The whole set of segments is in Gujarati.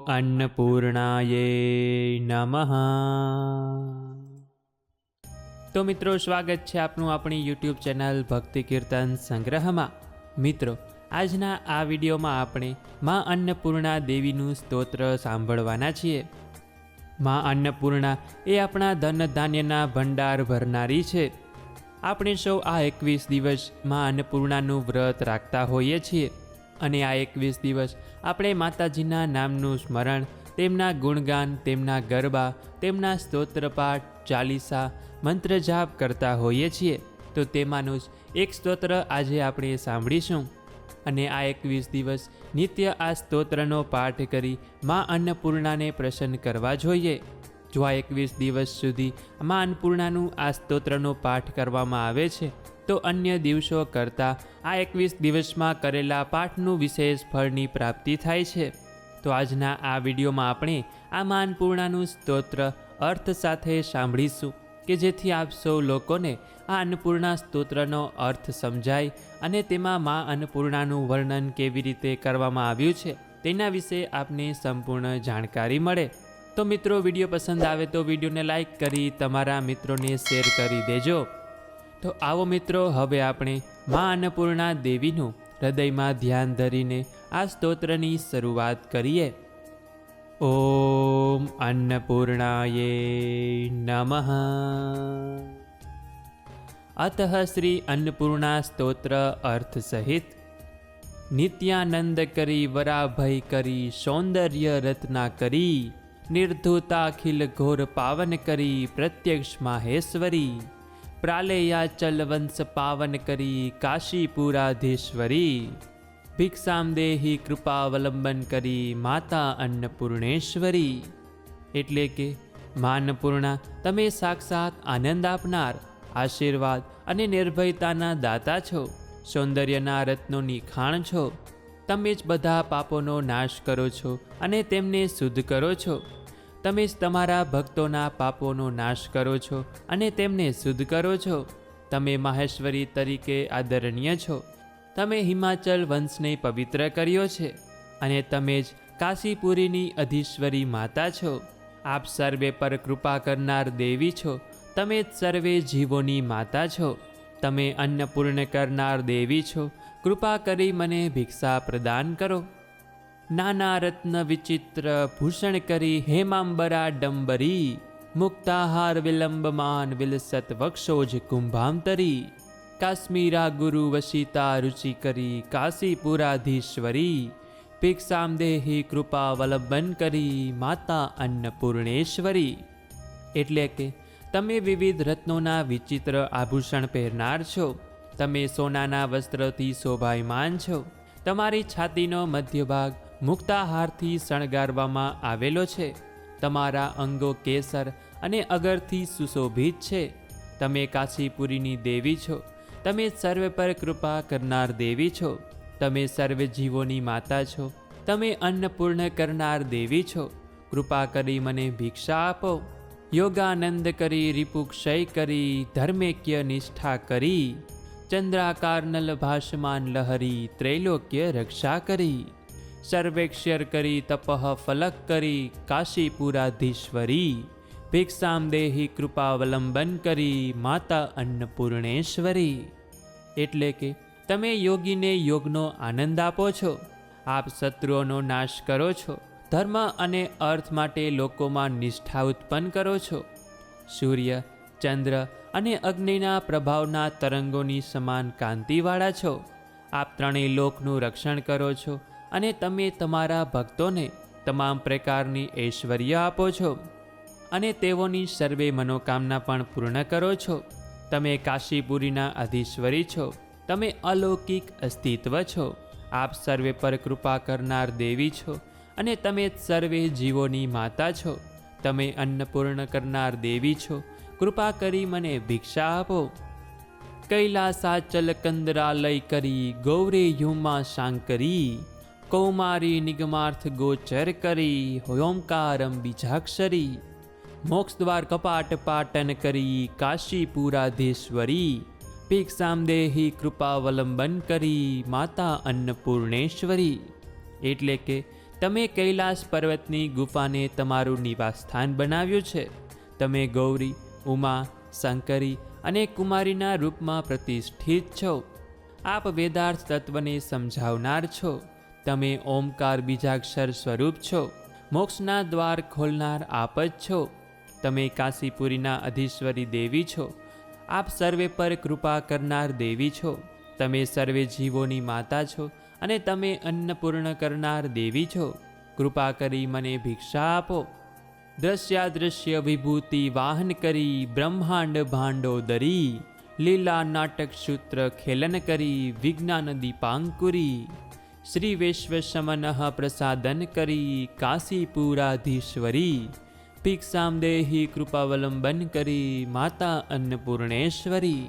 अन्नपूर्णाये नमः। तो मित्रों, स्वागत है आपનું આપણી यूट्यूब चैनल भक्ति कीर्तन संग्रहમાં। मित्रों, આજના આ વિડીયોમાં આપણે માં અન્નપૂર્ણા દેવીનું સ્તોત્ર સાંભળવાના છીએ। માં અન્નપૂર્ણા એ આપણા ધન ધાન્યના ભંડાર ભરનારી છે। આપણે સૌ આ 21 દિવસ માં અન્નપૂર્ણાનું વ્રત રાખતા હોઈએ છીએ અને આ 21 દિવસ આપણે માતાજીના નામનું સ્મરણ, તેમના ગુણગાન, તેમના ગરબા, તેમના સ્તોત્રપાઠ, ચાલીસા, મંત્ર જાપ કરતા હોઈએ છીએ। તો તેમાંનું જ એક સ્તોત્ર આજે આપણે સાંભળીશું અને આ 21 દિવસ નિત્ય આ સ્તોત્રનો પાઠ કરી માં અન્નપૂર્ણાને પ્રસન્ન કરવા જોઈએ। જો આ 21 દિવસ સુધી માં અન્નપૂર્ણાનું આ સ્તોત્રનો પાઠ કરવામાં આવે છે તો અન્ય દિવસો કરતાં આ 21 દિવસમાં કરેલા પાઠનું વિશેષ ફળની પ્રાપ્તિ થાય છે। તો આજના આ વિડીયોમાં આપણે આ માં અન્નપૂર્ણાનું સ્તોત્ર અર્થ સાથે સાંભળીશું કે જેથી આપ સૌ લોકોને આ અન્નપૂર્ણા સ્તોત્રનો અર્થ સમજાય અને તેમાં માં અન્નપૂર્ણાનું વર્ણન કેવી રીતે કરવામાં આવ્યું છે તેના વિશે આપને સંપૂર્ણ જાણકારી મળે। તો મિત્રો, વિડીયો પસંદ આવે તો વિડીયોને લાઈક કરી તમારા મિત્રોને શેર કરી દેજો। તો આવો મિત્રો, હવે આપણે માં અન્નપૂર્ણા દેવીનું હૃદયમાં ધ્યાન ધરીને આ સ્તોત્રની શરૂઆત કરીએ। ઓમ अन्नपूर्णाये नमः। अतः श्री अन्नपूर्णा स्तोत्र अर्थ सहित। नित्यानंद करी वराभय करी सौंदर्य रत्ना करी निर्धुताखिल घोर पावन करी प्रत्यक्ष माहेश्वरी प्रालेयाचल वंश पावन करी काशीपुराधीश्वरी भिक्षाम देहि कृपावलंबन करी माता अन्नपूर्णेश्वरी। એટલે કે માં અન્નપૂર્ણા, તમે સાક્ષાત આનંદ આપનાર, આશીર્વાદ અને નિર્ભયતાના દાતા છો, સૌંદર્યના રત્નોની ખાણ છો। તમે જ બધા પાપોનો નાશ કરો છો અને તેમને શુદ્ધ કરો છો। તમે જ તમારા ભક્તોના પાપોનો નાશ કરો છો અને તેમને શુદ્ધ કરો છો। તમે માહેશ્વરી તરીકે આદરણીય છો। તમે હિમાચલ વંશને પવિત્ર કર્યો છે અને તમે જ કાશીપુરીની અધીશ્વરી માતા છો। આપ સર્વે પર કૃપા કરનાર દેવી છો। તમે જ સર્વે જીવોની માતા છો। તમે અન્નપૂર્ણ કરનાર દેવી છો। કૃપા કરી મને ભિક્ષા પ્રદાન કરો। નાના રત્ન વિચિત્ર ભૂષણ કરી હેમાંબરા ડંબરી મુક્તાહાર વિલંબમાન વિલસત વક્ષોજ કુંભાંતરી કાશ્મીરા ગુરુ વશિતા રુચિ કરી કાશીપુરાધીશ્વરી ભિક્ષામ દેહિ કૃપાવલંબન કરી માતા અન્નપૂર્ણેશ્વરી। એટલે કે તમે વિવિધ રત્નોના વિચિત્ર આભૂષણ પહેરનાર છો। તમે સોનાના વસ્ત્રથી શોભાયમાન છો। તમારી છાતીનો મધ્ય ભાગ મુક્તાહારથી શણગારવામાં આવેલો છે। તમારા અંગો કેસર અને અગરથી સુશોભિત છે। તમે કાશીપુરીની દેવી છો। તમે સર્વે પર કૃપા કરનાર દેવી છો। તમે સર્વે જીવોની માતા છો। તમે અન્નપૂર્ણ કરનાર દેવી છો। કૃપા કરી મને ભિક્ષા આપો। યોગાનંદ કરી રિપુક્ષય કરી ધર્મેક્ય નિષ્ઠા કરી ચંદ્રાકાર નલ ભાસમાન લહરી ત્રૈલોક્ય રક્ષા કરી સર્વેક્ષર કરી તપઃ ફલક કરી કાશીપુરાધીશ્વરી ભિક્ષામ દેહિ કૃપાવલંબન કરી માતા અન્નપૂર્ણેશ્વરી। એટલે કે તમે યોગીને યોગનો આનંદ આપો છો। આપ શત્રુઓનો નાશ કરો છો। ધર્મ અને અર્થ માટે લોકોમાં નિષ્ઠા ઉત્પન્ન કરો છો। સૂર્ય, ચંદ્ર અને અગ્નિના પ્રભાવના તરંગોની સમાન કાંતિવાળા છો। આપ ત્રણેય લોકનું રક્ષણ કરો છો અને તમે તમારા ભક્તોને તમામ પ્રકારની ઐશ્વર્ય આપો છો અને તેઓની સર્વે મનોકામના પણ પૂર્ણ કરો છો। તમે કાશીપુરીના અધીશ્વરી છો। તમે અલૌકિક અસ્તિત્વ છો। આપ સર્વે પર કૃપા કરનાર દેવી છો અને તમે સર્વે જીવોની માતા છો। તમે અન્નપૂર્ણ કરનાર દેવી છો। કૃપા કરી મને ભિક્ષા આપો। કૈલાસાચલ કંદરાલય કરી ગૌરે યુમા શાંકરી કૌમારી નિગમાર્થ ગોચર કરી ઓમકારમ બીજાક્ષરી મોક્ષદ્વાર કપાટ પાટન કરી કાશીપુરાધીશ્વરી ભિક્ષામ દેહિ કૃપાવલંબન કરી માતા અન્નપૂર્ણેશ્વરી। એટલે કે તમે કૈલાસ પર્વતની ગુફાને તમારું નિવાસસ્થાન બનાવ્યું છે. તમે ગૌરી, ઉમા, શંકરી અને કુમારીના રૂપમાં પ્રતિષ્ઠિત છો. આપ વેદાર્થ તત્વને સમજાવનાર છો. તમે ઓમકાર બીજાક્ષર સ્વરૂપ છો. મોક્ષના દ્વાર ખોલનાર આપ જ છો. તમે કાશીપુરીના અધીશ્વરી દેવી છો. આપ સર્વે પર કૃપા કરનાર દેવી છો. તમે સર્વે જીવોની માતા છો અને તમે અન્નપૂર્ણ કરનાર દેવી છો. કૃપા કરી મને ભિક્ષા આપો. દ્રશ્યાદૃશ્ય વિભૂતિ વાહન કરી બ્રહ્માંડ ભાંડોદરી, લીલા નાટક સૂત્ર ખેલન કરી વિજ્ઞાન દીપાંકુરી, શ્રી વિશ્વ શમનઃ પ્રસાદન કરી કાશીપુરાધીશ્વરી, ભિક્ષામ દેહી કૃપાવલંબન કરી માતા અન્નપૂર્ણેશ્વરી.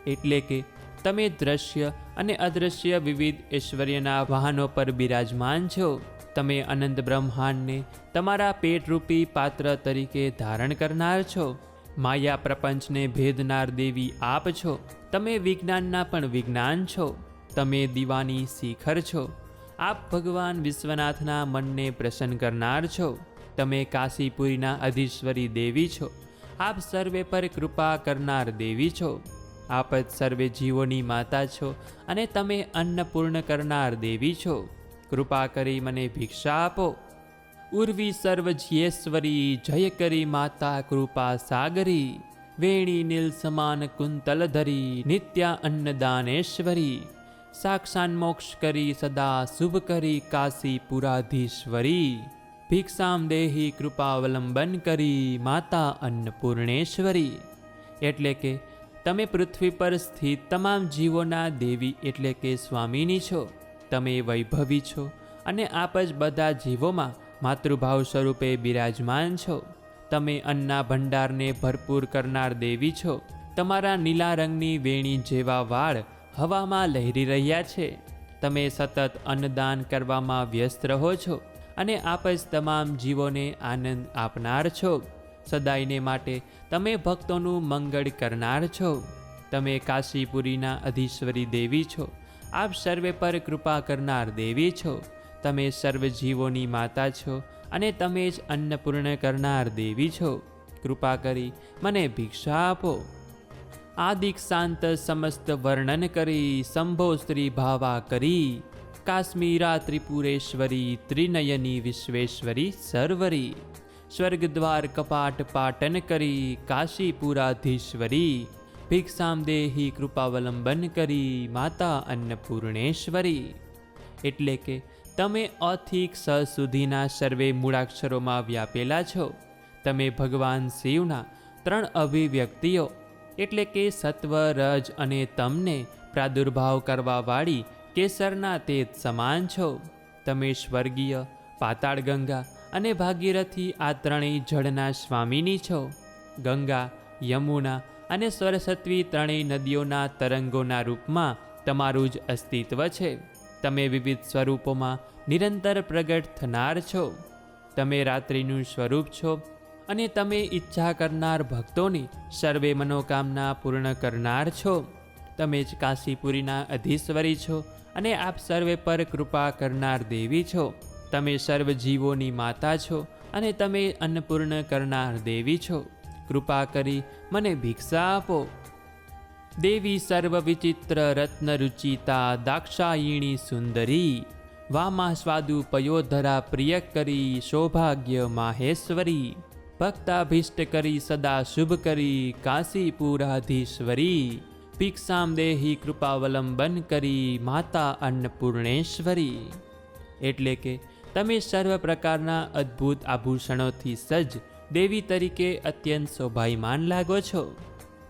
એટલે કે તમે દ્રશ્ય અને અદૃશ્ય વિવિધ ઐશ્વર્યના વાહનો પર બિરાજમાન છો. તમે અનંત બ્રહ્માંડને તમારા પેટરૂપી પાત્ર તરીકે ધારણ કરનાર છો. માયા પ્રપંચને ભેદનાર દેવી આપ છો. તમે વિજ્ઞાનના પણ વિજ્ઞાન છો. તમે દીવાની શિખર છો. આપ ભગવાન વિશ્વનાથના મનને પ્રસન્ન કરનાર છો. તમે કાશીપુરીના અધીશ્વરી દેવી છો. આપ સર્વે પર કૃપા કરનાર દેવી છો. આપ જ સર્વે જીવોની માતા છો અને તમે અન્નપૂર્ણ કરનાર દેવી છો. કૃપા કરી મને ભિક્ષા આપો. ઉર્વી સર્વજ્યેશ્વરી જય કરી માતા કૃપા સાગરી, વેણી નીલ સમાન કુંતલ ધરી નિત્યા અન્નદાનેશ્વરી, સાક્ષાન મોક્ષ કરી સદા શુભ કરી કાશીપુરાધીશ્વરી, ભિક્ષામ દેહી કૃપાવલંબન કરી માતા અન્નપૂર્ણેશ્વરી. એટલે કે તમે પૃથ્વી પર સ્થિત તમામ જીવોના દેવી એટલે કે સ્વામીની છો. તમે વૈભવી છો અને આપ જ બધા જીવોમાં માતૃભાવ સ્વરૂપે બિરાજમાન છો. તમે અન્નના ભંડારને ભરપૂર કરનાર દેવી છો. તમારા નીલા રંગની વેણી જેવા વાળ હવામાં લહેરી રહ્યા છે. તમે સતત અન્નદાન કરવામાં વ્યસ્ત રહો છો અને આપ જ તમામ જીવોને આનંદ આપનાર છો. સદાયને માટે તમે ભક્તોનું મંગળ કરનાર છો. તમે કાશીપુરીના અધીશ્વરી દેવી છો. આપ સર્વે પર કૃપા કરનાર દેવી છો. તમે સર્વ જીવોની માતા છો અને તમે જ અન્નપૂર્ણ કરનાર દેવી છો. કૃપા કરી મને ભિક્ષા આપો. આદિક શાંત સમસ્ત વર્ણન કરી શંભો સ્ત્રી ભાવા કરી, કાશ્મીરા ત્રિપુરેશ્વરી ત્રિનયની વિશ્વેશ્વરી સર્વરી, સ્વર્ગદ્વાર કપાટ પાટન કરી કાશીપુરાધીશ્વરી, ભિક્ષામ દેહી કૃપાવલંબન કરી માતા અન્નપૂર્ણેશ્વરી. એટલે કે તમે અથી સ સુધીના સર્વે મૂળાક્ષરોમાં વ્યાપેલા છો. તમે ભગવાન શિવના 3 અભિવ્યક્તિઓ એટલે કે સત્વ, રજ અને તમને પ્રાદુર્ભાવ કરવાવાળી કેસરના તેજ સમાન છો. તમે સ્વર્ગીય, પાતાળ ગંગા અને ભાગીરથી આ ત્રણેય જળના સ્વામીની છો. ગંગા, યમુના અને સરસ્વતી ત્રણેય નદીઓના તરંગોના રૂપમાં તમારું જ અસ્તિત્વ છે. તમે વિવિધ સ્વરૂપોમાં નિરંતર પ્રગટ થનાર છો. તમે રાત્રિનું સ્વરૂપ છો અને તમે ઈચ્છા કરનાર ભક્તોની સર્વે મનોકામના પૂર્ણ કરનાર છો. તમે જ કાશીપુરીના અધીશ્વરી છો અને આપ સર્વે પર કૃપા કરનાર દેવી છો. તમે સર્વ જીવોની માતા છો અને તમે અન્નપૂર્ણ કરનાર દેવી છો. કૃપા કરી મને ભિક્ષા આપો. દેવી સર્વ વિચિત્ર રત્ન રુચિતા દાક્ષાયિણી સુંદરી, વામા સ્વાદુ પયોધરા પ્રિય કરી સૌભાગ્ય માહેશ્વરી, ભક્તાભીષ્ટ કરી સદા શુભ કરી કાશીપુરાધીશ્વરી, ભિક્ષામ દેહી કૃપાવલંબન કરી માતા અન્નપૂર્ણેશ્વરી. એટલે કે તમે સર્વ પ્રકારના અદ્ભુત આભૂષણોથી સજ્જ દેવી તરીકે અત્યંત શોભાયમાન લાગો છો.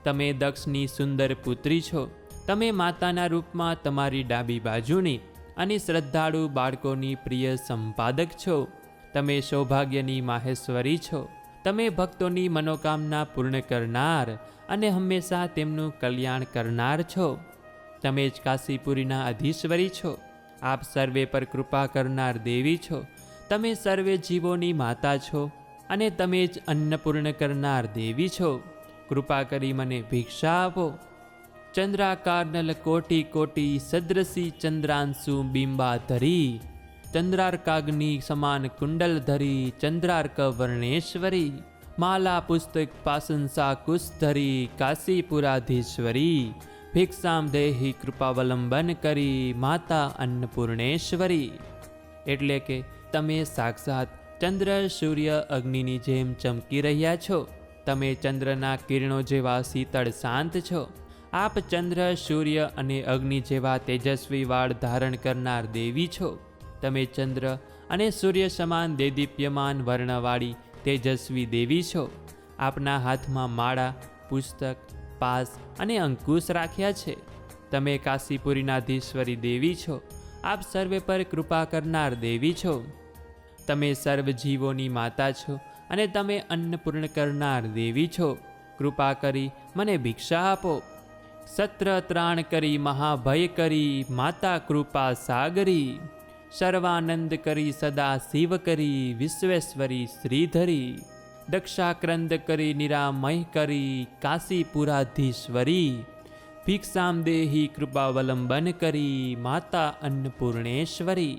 તમે દક્ષની સુંદર પુત્રી છો. તમે માતાના રૂપમાં તમારી ડાબી બાજુની અને શ્રદ્ધાળુ બાળકોની પ્રિય સંપાદક છો. તમે સૌભાગ્યની માહેશ્વરી છો. તમે ભક્તોની મનોકામના પૂર્ણ કરનાર અને હંમેશા તેમનું કલ્યાણ કરનાર છો. તમે જ કાશીપુરીના અધીશ્વરી છો. આપ સર્વે પર કૃપા કરનાર દેવી છો. તમે સર્વે જીવોની માતા છો અને તમે જ અન્નપૂર્ણ કરનાર દેવી છો. કૃપા કરી મને ભિક્ષા આપો. ચંદ્રાકાર નલ કોટી કોટી સદ્રસી ચંદ્રાંશુ બિંબાધરી, ચંદ્રાર્કાગ્નિ સમાન કુંડલ ધરી ચંદ્રાર્ક વર્ણેશ્વરી, માલા પુસ્તક પાસંસા કુશધરી કાશીપુરાધીશ્વરી, ભિક્ષામ દેહી કૃપાવલંબન કરી માતા અન્નપૂર્ણેશ્વરી. એટલે કે તમે સાક્ષાત ચંદ્ર સૂર્ય અગ્નિની જેમ ચમકી રહ્યા છો. તમે ચંદ્રના કિરણો જેવા શીતળ શાંત છો. આપ ચંદ્ર સૂર્ય અને અગ્નિ જેવા તેજસ્વી વાળ ધારણ કરનાર દેવી છો. તમે ચંદ્ર અને સૂર્ય સમાન દેદીપ્યમાન વર્ણવાળી તેજસ્વી દેવી છો. આપના હાથમાં માળા, પુસ્તક, પાસ અને અંકુશ રાખ્યા છે. તમે કાશીપુરીનાધીશ્વરી દેવી છો. આપ સર્વે પર કૃપા કરનાર દેવી છો. તમે સર્વ જીવોની માતા છો અને તમે અન્નપૂર્ણ કરનાર દેવી છો. કૃપા કરી મને ભિક્ષા આપો. સત્ર ત્રાણ કરી મહાભય કરી માતા કૃપા સાગરી, સર્વાનંદ કરી સદા શિવ કરી વિશ્વેશ્વરી શ્રીધરી, દક્ષાક્રંદ કરી નિરામય કરી કાશીપુરાધીશ્વરી, ભિક્ષામ દેહી કૃપાવલંબન કરી માતા અન્નપૂર્ણેશ્વરી.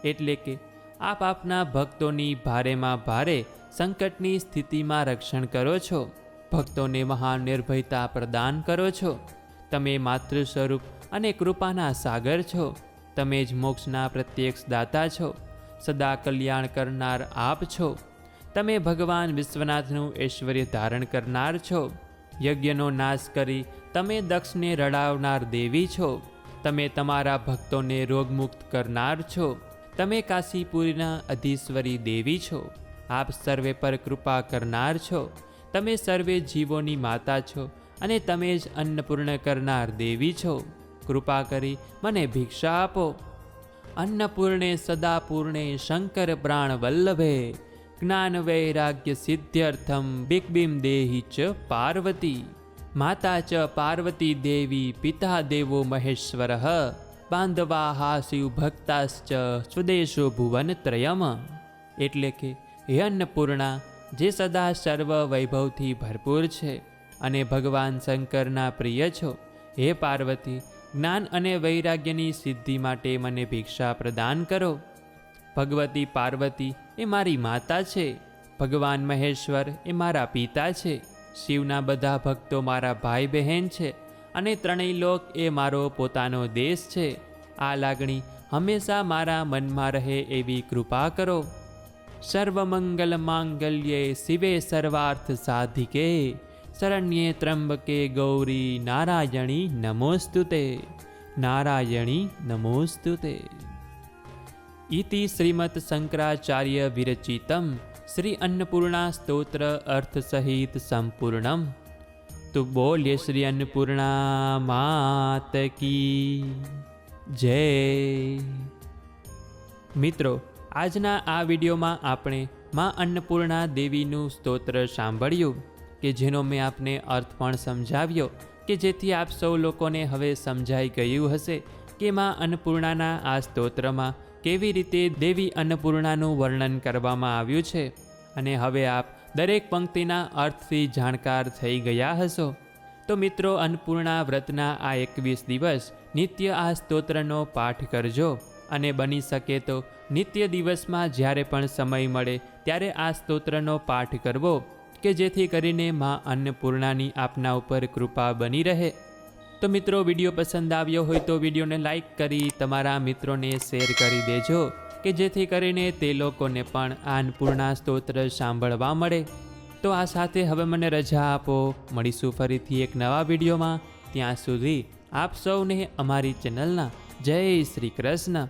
એટલે કે આપ આપના ભક્તોની ભારેમાં ભારે સંકટની સ્થિતિમાં રક્ષણ કરો છો. ભક્તોને મહાન નિર્ભયતા પ્રદાન કરો છો. તમે માતૃ સ્વરૂપ અને કૃપાના સાગર છો. તમે જ મોક્ષના પ્રત્યક્ષ દાતા છો. સદા કલ્યાણ કરનાર આપ છો. તમે ભગવાન વિશ્વનાથનું ઐશ્વર્ય ધારણ કરનાર છો. યજ્ઞનો નાશ કરી તમે દક્ષને રડાવનાર દેવી છો. તમે તમારા ભક્તોને રોગમુક્ત કરનાર છો. તમે કાશીપુરીના અધીશ્વરી દેવી છો. આપ સર્વે પર કૃપા કરનાર છો. તમે સર્વે જીવોની માતા છો અને તમે જ અન્નપૂર્ણ કરનાર દેવી છો. કૃપા કરી મને ભિક્ષા આપો. અન્નપૂર્ણે સદાપૂર્ણે શંકર પ્રાણ વલ્લભે, જ્ઞાન વૈરાગ્ય સિદ્ધ્યર્થમ બિકબિમ દેહી ચ પાર્વતી. માતા ચ પાર્વતી દેવી પિતા દેવો મહેશ્વરઃ, બાંધવા શિવ ભક્તાશ્ચ સ્વદેશો ભુવનત્રયમ. એટલે કે હે અન્નપૂર્ણા, જે સદા સર્વ વૈભવથી ભરપૂર છે અને ભગવાન શંકરના પ્રિય છો. હે પાર્વતી, જ્ઞાન અને વૈરાગ્યની સિદ્ધિ માટે મને ભિક્ષા પ્રદાન કરો. ભગવતી પાર્વતી એ મારી માતા છે. ભગવાન મહેશ્વર એ મારા પિતા છે. શિવના બધા ભક્તો મારા ભાઈ બહેન છે અને ત્રણેય લોક એ મારો પોતાનો દેશ છે. આ લાગણી હંમેશા મારા મનમાં રહે એવી કૃપા કરો. સર્વમંગલ માંગલ્યે શિવે સર્વાર્થ સાધિકે, શરણ્યે ત્રંબકે ગૌરી નારાયણી નમોસ્તુતે. નારાયણી નમોસ્તુતે. ઇતિ શ્રીમદ શંકરાચાર્ય વિરચિતમ શ્રી અન્નપૂર્ણા સ્તોત્ર અર્થ સહિત સંપૂર્ણમ. તો બોલ્ય શ્રી અન્નપૂર્ણા માત કી જય. મિત્રો, આજના આ વિડીયોમાં આપણે માં અન્નપૂર્ણા દેવીનું સ્તોત્ર સાંભળ્યું કે જેનો મેં આપને અર્થ પણ સમજાવ્યો કે જેથી આપ સૌ લોકોને હવે સમજાઈ ગયું હશે કે માં અન્નપૂર્ણાના આ સ્તોત્રમાં કેવી રીતે દેવી અન્નપૂર્ણાનું વર્ણન કરવામાં આવ્યું છે. અને હવે આપ દરેક પંક્તિના અર્થથી જાણકાર થઈ ગયા હશો. તો મિત્રો, અન્નપૂર્ણા વ્રતના આ 21 દિવસ નિત્ય આ સ્તોત્રનો પાઠ કરજો અને બની શકે તો નિત્ય દિવસમાં જ્યારે પણ સમય મળે ત્યારે આ સ્તોત્રનો પાઠ કરવો કે જેથી કરીને માં અન્નપૂર્ણાની આપના ઉપર કૃપા બની રહે. તો મિત્રો, વિડીયો પસંદ આવ્યો હોય તો વિડીયોને લાઈક કરી તમારા મિત્રોને શેર કરી દેજો કે જેથી કરીને તે લોકોને પણ આ અન્નપૂર્ણા સ્તોત્ર સાંભળવા મળે. તો આ સાથે હવે મને રજા આપો. મળીશું ફરીથી એક નવા વિડીયોમાં. ત્યાં સુધી આપ સૌને અમારી ચેનલના જય શ્રી કૃષ્ણ.